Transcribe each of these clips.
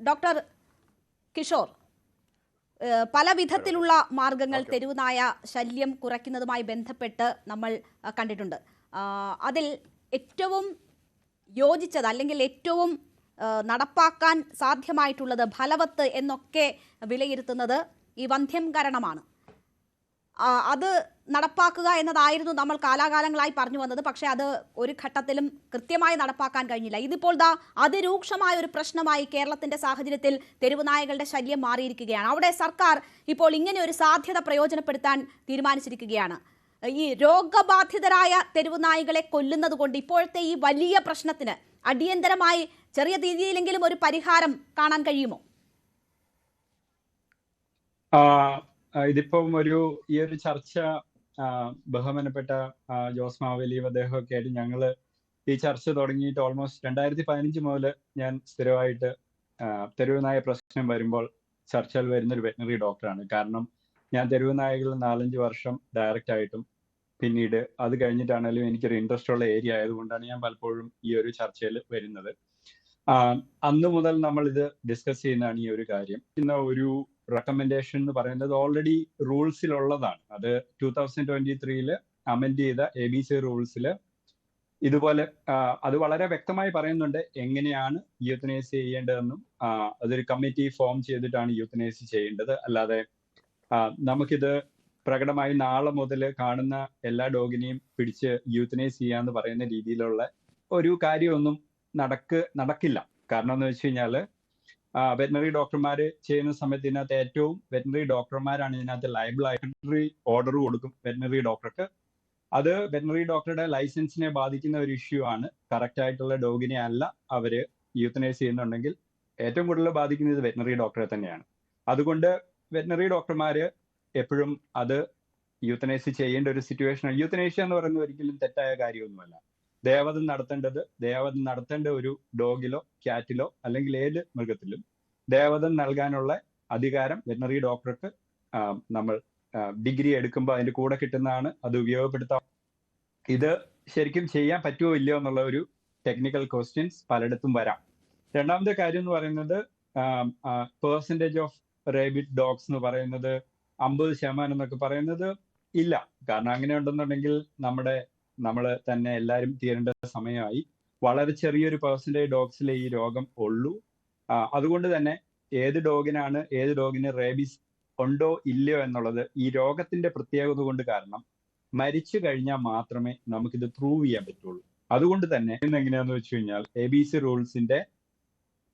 Doctor Kishore, പല വിധത്തിലുള്ള മാർഗങ്ങൾ തെരുവുനായ ശല്യം കുറയ്ക്കുന്നതുമായി ബന്ധപ്പെട്ട് നമ്മൾ കണ്ടിട്ടുണ്ട്. അതിൽ ഏറ്റവും യോജിച്ചത് അല്ലെങ്കിൽ ഏറ്റവും നടപ്പാക്കാൻ സാധ്യമായിട്ടുള്ളത്, ഫലവത്ത് എന്നൊക്കെ വിലയിരുത്തുന്നത് ഈ വന്ധ്യംകരണമാണ്. അത് നടപ്പാക്കുക എന്നതായിരുന്നു നമ്മൾ കാലാകാലങ്ങളായി പറഞ്ഞു വന്നത്. പക്ഷേ അത് ഒരു ഘട്ടത്തിലും കൃത്യമായി നടപ്പാക്കാൻ കഴിഞ്ഞില്ല. ഇതിപ്പോൾ അതിരൂക്ഷമായ ഒരു പ്രശ്നമായി കേരളത്തിന്റെ സാഹചര്യത്തിൽ തെരുവുനായകളുടെ ശല്യം മാറിയിരിക്കുകയാണ്. അവിടെ സർക്കാർ ഇപ്പോൾ ഇങ്ങനെ ഒരു സാധ്യത പ്രയോജനപ്പെടുത്താൻ തീരുമാനിച്ചിരിക്കുകയാണ്. ഈ രോഗബാധിതരായ തെരുവുനായകളെ കൊല്ലുന്നത് കൊണ്ട് ഇപ്പോഴത്തെ ഈ വലിയ പ്രശ്നത്തിന് അടിയന്തരമായി ചെറിയ രീതിയിലെങ്കിലും ഒരു പരിഹാരം കാണാൻ കഴിയുമോ? ഇതിപ്പം ഈ ഒരു ചർച്ച ബഹുമാനപ്പെട്ട ജോസ് മാവേലിയും അദ്ദേഹമൊക്കെ ആയിട്ട് ഞങ്ങള് ഈ ചർച്ച തുടങ്ങിയിട്ട് ഓൾമോസ്റ്റ് 2015 മുതൽ ഞാൻ സ്ഥിരമായിട്ട് തെരുവുനായ പ്രശ്നം വരുമ്പോൾ ചർച്ചയിൽ വരുന്നൊരു വെറ്റിനറി ഡോക്ടറാണ്. കാരണം ഞാൻ തെരുവുനായകൾ 4-5 വർഷം ഡയറക്റ്റ് ആയിട്ടും പിന്നീട് അത് കഴിഞ്ഞിട്ടാണെങ്കിലും എനിക്കൊരു ഇൻട്രസ്റ്റ് ഉള്ള ഏരിയ ആയതുകൊണ്ടാണ് ഞാൻ പലപ്പോഴും ഈ ഒരു ചർച്ചയിൽ വരുന്നത്. അന്ന് മുതൽ നമ്മൾ ഇത് ഡിസ്കസ് ചെയ്യുന്നതാണ് ഈ ഒരു കാര്യം. ഇന്ന് ഒരു റെക്കമെൻഡേഷൻ എന്ന് പറയുന്നത് ഓൾറെഡി റൂൾസിലുള്ളതാണ്. അത് 2023 അമെൻഡ് ചെയ്ത ABC റൂൾസിൽ ഇതുപോലെ അത് വളരെ വ്യക്തമായി പറയുന്നുണ്ട് എങ്ങനെയാണ് യൂത്തനൈസ് ചെയ്യേണ്ടതെന്നും. അതൊരു കമ്മിറ്റി ഫോം ചെയ്തിട്ടാണ് യൂത്തനൈസ് ചെയ്യേണ്ടത്. അല്ലാതെ നമുക്കിത് പ്രകടമായി നാളെ മുതൽ കാണുന്ന എല്ലാ ഡോഗിനെയും പിടിച്ച് യൂത്തനൈസ് ചെയ്യാന്ന് പറയുന്ന രീതിയിലുള്ള ഒരു കാര്യമൊന്നും നടക്കില്ല. കാരണം എന്ന് വെച്ച് കഴിഞ്ഞാൽ വെറ്റിനറി ഡോക്ടർമാർ ചെയ്യുന്ന സമയത്ത് ഇതിനകത്ത് ഏറ്റവും വെറ്റിനറി ഡോക്ടർമാരാണ് ഇതിനകത്ത് ലയബിൾ ആയിട്ട് വെറ്റിനറി ഓർഡർ കൊടുക്കും വെറ്റിനറി ഡോക്ടർക്ക്. അത് വെറ്റിനറി ഡോക്ടറുടെ ലൈസൻസിനെ ബാധിക്കുന്ന ഒരു ഇഷ്യൂ ആണ്. കറക്റ്റ് ആയിട്ടുള്ള ഡോഗിനെ അല്ല അവര് യൂത്തനൈസ് ചെയ്യുന്നുണ്ടെങ്കിൽ ഏറ്റവും കൂടുതൽ ബാധിക്കുന്നത് വെറ്റിനറി ഡോക്ടറെ തന്നെയാണ്. അതുകൊണ്ട് വെറ്റിനറി ഡോക്ടർമാര് എപ്പോഴും അത് യൂത്തനൈസ് ചെയ്യേണ്ട ഒരു സിറ്റുവേഷൻ. യൂത്തനൈഷ്യ എന്ന് പറയുന്നത് ഒരിക്കലും തെറ്റായ കാര്യമൊന്നുമല്ല. ദേവദം നടത്തേണ്ട ഒരു ഡോഗിലോ ക്യാറ്റിലോ അല്ലെങ്കിൽ ഏത് മൃഗത്തിലും ദേവദം നൽകാനുള്ള അധികാരം വെറ്റിനറി ഡോക്ടർക്ക് നമ്മൾ ഡിഗ്രി എടുക്കുമ്പോൾ അതിന്റെ കൂടെ കിട്ടുന്നതാണ്. അത് ഉപയോഗപ്പെടുത്താം. ഇത് ശരിക്കും ചെയ്യാൻ പറ്റുമോ ഇല്ലയോ എന്നുള്ള ഒരു ടെക്നിക്കൽ ക്വസ്റ്റ്യൻസ് പലയിടത്തും വരാം. രണ്ടാമത്തെ കാര്യം എന്ന് പറയുന്നത് പെർസെൻറ്റേജ് ഓഫ് റേബിഡ് ഡോഗ്സ് എന്ന് പറയുന്നത് 50% എന്നൊക്കെ പറയുന്നത് ഇല്ല. കാരണം അങ്ങനെ ഉണ്ടെന്നുണ്ടെങ്കിൽ നമ്മൾ തന്നെ എല്ലാവരും തീരേണ്ട സമയമായി. വളരെ ചെറിയൊരു പെർസെൻറ്റേജ് ഡോഗ്സിലെ ഈ രോഗം ഉള്ളൂ. അതുകൊണ്ട് തന്നെ ഏത് ഡോഗിന് റേബീസ് ഉണ്ടോ ഇല്ലയോ എന്നുള്ളത് ഈ രോഗത്തിന്റെ പ്രത്യേകത കൊണ്ട് കാരണം മരിച്ചു കഴിഞ്ഞാൽ മാത്രമേ നമുക്കിത് പ്രൂവ് ചെയ്യാൻ പറ്റുള്ളൂ. അതുകൊണ്ട് തന്നെ എങ്ങനെയാന്ന് വെച്ച് കഴിഞ്ഞാൽ ABC റൂൾസിന്റെ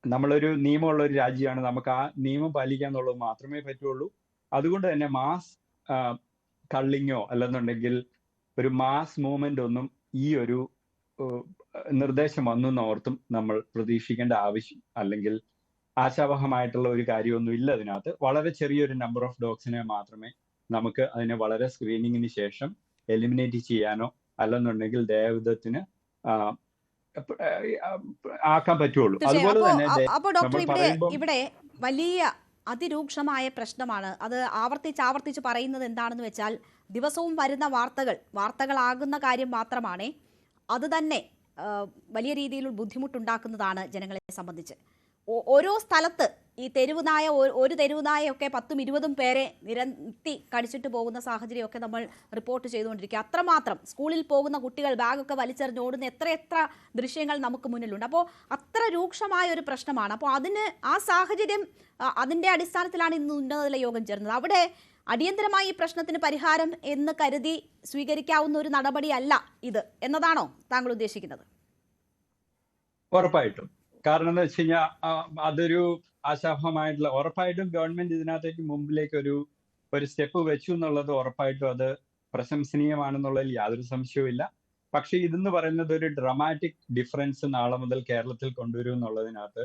നമ്മളൊരു നിയമമുള്ള ഒരു രാജ്യമാണ്. നമുക്ക് ആ നിയമം പാലിക്കുക എന്നുള്ളത് മാത്രമേ പറ്റുള്ളൂ. അതുകൊണ്ട് തന്നെ മാസ് കള്ളിങ്ങോ അല്ലെന്നുണ്ടെങ്കിൽ ഒരു മാസ് മൂവ്മെന്റ് ഒന്നും ഈ ഒരു നിർദ്ദേശം വന്നെന്നോർത്തും നമ്മൾ പ്രതീക്ഷിക്കേണ്ട ആവശ്യം അല്ലെങ്കിൽ ആശാവഹമായിട്ടുള്ള ഒരു കാര്യമൊന്നും ഇല്ല. അതിനകത്ത് വളരെ ചെറിയൊരു നമ്പർ ഓഫ് ഡോഗ്സിനെ മാത്രമേ നമുക്ക് അതിനെ വളരെ സ്ക്രീനിങ്ങിന് ശേഷം എലിമിനേറ്റ് ചെയ്യാനോ അല്ലെന്നുണ്ടെങ്കിൽ ദേവദത്തിന് ആക്കാൻ പറ്റുള്ളൂ. അതുപോലെ തന്നെ ഇവിടെ വലിയ അതിരൂക്ഷമായ പ്രശ്നമാണ്. അത് ആവർത്തിച്ച് പറയുന്നത് എന്താണെന്ന് വെച്ചാൽ ദിവസവും വരുന്ന വാർത്തകളാകുന്ന കാര്യം മാത്രമാണ്. അത് തന്നെ വലിയ രീതിയിൽ ബുദ്ധിമുട്ടുണ്ടാക്കുന്നതാണ് ജനങ്ങളെ സംബന്ധിച്ച്. ഓരോ സ്ഥലത്ത് ഈ തെരുവുനായ ഒരു തെരുവുനായൊക്കെ 10-20 പേരെ നിരത്തി കടിച്ചിട്ട് പോകുന്ന സാഹചര്യമൊക്കെ നമ്മൾ റിപ്പോർട്ട് ചെയ്തുകൊണ്ടിരിക്കുക. അത്രമാത്രം സ്കൂളിൽ പോകുന്ന കുട്ടികൾ ബാഗൊക്കെ വലിച്ചെറിഞ്ഞ് ഓടുന്ന എത്ര ദൃശ്യങ്ങൾ നമുക്ക് മുന്നിലുണ്ട്. അപ്പോൾ അത്ര രൂക്ഷമായ ഒരു പ്രശ്നമാണ്. അപ്പോൾ ആ സാഹചര്യം അതിൻ്റെ അടിസ്ഥാനത്തിലാണ് ഇന്ന് ഉന്നതതല യോഗം ചേർന്നത്. അവിടെ അടിയന്തരമായി ഈ പ്രശ്നത്തിന് പരിഹാരം എന്ന് കരുതി സ്വീകരിക്കാവുന്ന ഒരു നടപടിയല്ല ഇത് എന്നതാണോ താങ്കൾ ഉദ്ദേശിക്കുന്നത്? ഉറപ്പായിട്ടും. കാരണം എന്ന് വെച്ച് കഴിഞ്ഞാൽ അതൊരു ആശാഭമായിട്ടുള്ള ഉറപ്പായിട്ടും ഗവൺമെന്റ് ഇതിനകത്തേക്ക് മുമ്പിലേക്ക് ഒരു സ്റ്റെപ്പ് വെച്ചു എന്നുള്ളത് ഉറപ്പായിട്ടും അത് പ്രശംസനീയമാണെന്നുള്ളതിൽ യാതൊരു സംശയവുമില്ല. പക്ഷെ ഇതെന്ന് പറയുന്നത് ഒരു ഡ്രമാറ്റിക് ഡിഫറൻസ് നാളെ മുതൽ കേരളത്തിൽ കൊണ്ടുവരും എന്നുള്ളതിനകത്ത്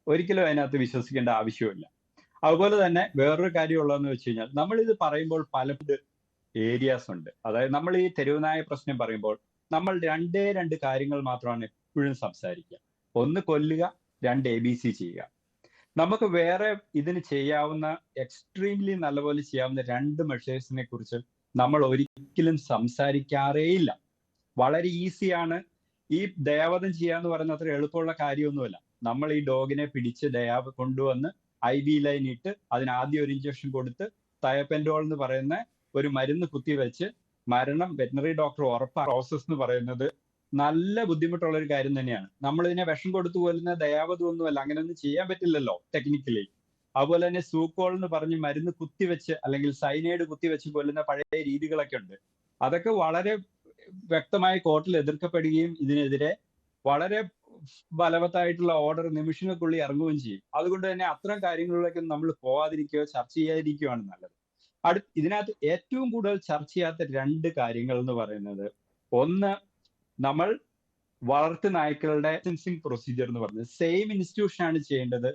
ഒരിക്കലും അതിനകത്ത് വിശ്വസിക്കേണ്ട ആവശ്യമില്ല. അതുപോലെ തന്നെ വേറൊരു കാര്യമുള്ളതെന്ന് വെച്ച് കഴിഞ്ഞാൽ നമ്മളിത് പറയുമ്പോൾ പല ഏരിയാസ് ഉണ്ട്. അതായത് നമ്മൾ ഈ തെരുവുനായ പ്രശ്നം പറയുമ്പോൾ നമ്മൾ രണ്ട് കാര്യങ്ങൾ മാത്രമാണ് എപ്പോഴും സംസാരിക്കുക. ഒന്ന് കൊല്ലുക, 2 ABC ചെയ്യുക. നമുക്ക് വേറെ ഇതിന് ചെയ്യാവുന്ന എക്സ്ട്രീംലി നല്ലപോലെ ചെയ്യാവുന്ന 2 മെഷേഴ്സിനെ കുറിച്ച് നമ്മൾ ഒരിക്കലും സംസാരിക്കാറേയില്ല. വളരെ ഈസിയാണ്. ഈ ദേവദം ചെയ്യാന്ന് പറയുന്നത് അത്ര എളുപ്പമുള്ള കാര്യമൊന്നുമല്ല. നമ്മൾ ഈ ഡോഗിനെ പിടിച്ച് കൊണ്ടുവന്ന് IV ലൈൻ ഇട്ട് അതിന് ആദ്യം ഒരു ഇഞ്ചക്ഷൻ കൊടുത്ത് തയപെൻഡോൾ എന്ന് പറയുന്ന ഒരു മരുന്ന് കുത്തിവെച്ച് മരണം വെറ്റിനറി ഡോക്ടർ ഉറപ്പാ. പ്രോസസ് എന്ന് പറയുന്നത് നല്ല ബുദ്ധിമുട്ടുള്ള ഒരു കാര്യം തന്നെയാണ്. നമ്മൾ ഇതിനെ വിഷം കൊടുത്തു കൊല്ലുന്ന ദയാവധമൊന്നുമല്ല, അങ്ങനെയൊന്നും ചെയ്യാൻ പറ്റില്ലല്ലോ ടെക്നിക്കലി. അതുപോലെ തന്നെ സൂക്കോൾ എന്ന് പറഞ്ഞ് മരുന്ന് കുത്തിവെച്ച് അല്ലെങ്കിൽ സൈനൈഡ് കുത്തിവെച്ച് കൊല്ലുന്ന പഴയ രീതികളൊക്കെ ഉണ്ട്. അതൊക്കെ വളരെ വ്യക്തമായി കോർട്ടിൽ എതിർക്കപ്പെടുകയും ഇതിനെതിരെ വളരെ ബലവത്തായിട്ടുള്ള ഓർഡർ നിമിഷങ്ങൾക്കുള്ളിൽ ഇറങ്ങുകയും ചെയ്യും. അതുകൊണ്ട് തന്നെ അത്തരം കാര്യങ്ങളിലേക്ക് നമ്മൾ പോവാതിരിക്കുകയോ ചർച്ച ചെയ്യാതിരിക്കുകയാണ് നല്ലത്. ഇതിനകത്ത് ഏറ്റവും കൂടുതൽ ചർച്ച ചെയ്യാത്ത 2 കാര്യങ്ങൾ എന്ന് പറയുന്നത്, ഒന്ന് നമ്മൾ വളർത്തു നായ്ക്കളുടെ ലൈസൻസിങ് പ്രൊസീജിയർ എന്ന് പറയുന്നത് സെയിം ഇൻസ്റ്റിറ്റ്യൂഷൻ ആണ് ചെയ്യേണ്ടത്,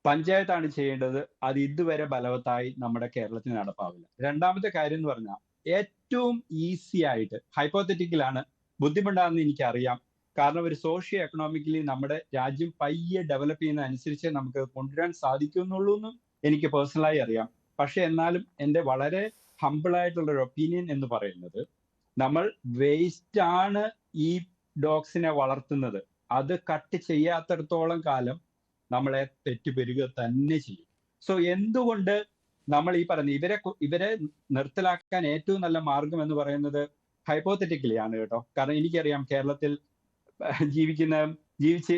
പഞ്ചായത്താണ് ചെയ്യേണ്ടത്. അത് ഇതുവരെ ബലവത്തായി നമ്മുടെ കേരളത്തിൽ നടപ്പാവില്ല. രണ്ടാമത്തെ കാര്യം എന്ന് പറഞ്ഞാൽ ഏറ്റവും ഈസി ആയിട്ട്, ഹൈപ്പോത്തറ്റിക്കലാണ്, ബുദ്ധിമുട്ടാണെന്ന് എനിക്കറിയാം. കാരണം ഒരു സോഷ്യോ എക്കണോമിക്കലി നമ്മുടെ രാജ്യം പയ്യെ ഡെവലപ്പ് ചെയ്യുന്ന അനുസരിച്ച് നമുക്ക് കൊണ്ടുവരാൻ സാധിക്കുന്നുള്ളൂ എന്നും എനിക്ക് പേഴ്സണലായി അറിയാം. പക്ഷെ എന്നാലും എൻ്റെ വളരെ ഹമ്പിൾ ആയിട്ടുള്ള ഒരു ഒപ്പീനിയൻ എന്ന് പറയുന്നത്, നമ്മൾ വേസ്റ്റ് ആണ് ഈ ഡോഗ്സിനെ വളർത്തുന്നത്. അത് കട്ട് ചെയ്യാത്തിടത്തോളം കാലം നമ്മളെ പെറ്റുപെരുക തന്നെ ചെയ്യും. സോ എന്തുകൊണ്ട് നമ്മൾ ഈ പറയുന്ന ഇവരെ നിർത്തലാക്കാൻ ഏറ്റവും നല്ല മാർഗം എന്ന് പറയുന്നത് ഹൈപ്പോത്തറ്റിക്കലി ആണ് കേട്ടോ. കാരണം എനിക്കറിയാം കേരളത്തിൽ ജീവിച്ച്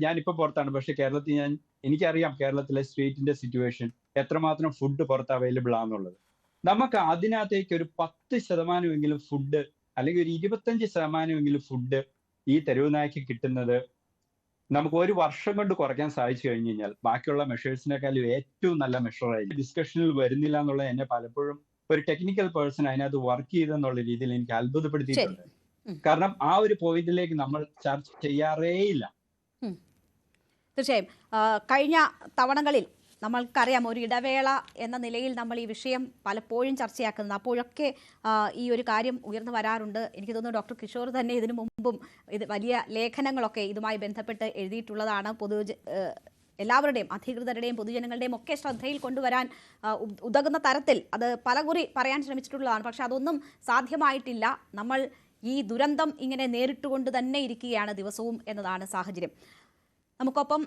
ഞാനിപ്പോ പുറത്താണ്, പക്ഷെ കേരളത്തിൽ എനിക്കറിയാം കേരളത്തിലെ സ്ട്രീറ്റിന്റെ സിറ്റുവേഷൻ, എത്രമാത്രം ഫുഡ് പുറത്ത് അവൈലബിൾ ആണെന്നുള്ളത്. നമുക്ക് അതിനകത്തേക്ക് ഒരു 10% ഫുഡ് അല്ലെങ്കിൽ ഒരു 25% ഫുഡ് ഈ തെരുവ് നായ്ക്ക് കിട്ടുന്നത് നമുക്ക് ഒരു വർഷം കൊണ്ട് കുറയ്ക്കാൻ സാധിച്ചു കഴിഞ്ഞു കഴിഞ്ഞാൽ ബാക്കിയുള്ള മെഷേഴ്സിനേക്കാളും ഏറ്റവും നല്ല മെഷറായിരിക്കും. ഡിസ്കഷനിൽ വരുന്നില്ല എന്നുള്ളത് എന്നെ പലപ്പോഴും ഒരു ടെക്നിക്കൽ പേഴ്സൺ അതിനകത്ത് വർക്ക് ചെയ്തെന്നുള്ള രീതിയിൽ എനിക്ക് അത്ഭുതപ്പെടുത്തിയിട്ടുണ്ട്. കാരണം ആ ഒരു പോയിന്റിലേക്ക് നമ്മൾ ചർച്ച ചെയ്യാറേയില്ല. തീർച്ചയായും കഴിഞ്ഞ തവണകളിൽ നമ്മൾക്കറിയാം ഒരു ഇടവേള എന്ന നിലയിൽ നമ്മൾ ഈ വിഷയം പലപ്പോഴും ചർച്ചയാക്കുന്നത്. അപ്പോഴൊക്കെ ഈ ഒരു കാര്യം ഉയർന്നു വരാറുണ്ട്. എനിക്ക് തോന്നുന്നു ഡോക്ടർ കിഷോർ തന്നെ ഇതിനു മുമ്പും ഇത് വലിയ ലേഖനങ്ങളൊക്കെ ഇതുമായി ബന്ധപ്പെട്ട് എഴുതിയിട്ടുള്ളതാണ്. എല്ലാവരുടെയും, അധികൃതരുടെയും പൊതുജനങ്ങളുടെയും ഒക്കെ ശ്രദ്ധയിൽ കൊണ്ടുവരാൻ ഉതകുന്ന തരത്തിൽ അത് പലകുറി പറയാൻ ശ്രമിച്ചിട്ടുള്ളതാണ്. പക്ഷെ അതൊന്നും സാധ്യമായിട്ടില്ല. നമ്മൾ ഈ ദുരന്തം ഇങ്ങനെ നേരിട്ടുകൊണ്ട് തന്നെ ഇരിക്കുകയാണ് ദിവസവും എന്നതാണ് സാഹചര്യം. നമുക്കൊപ്പം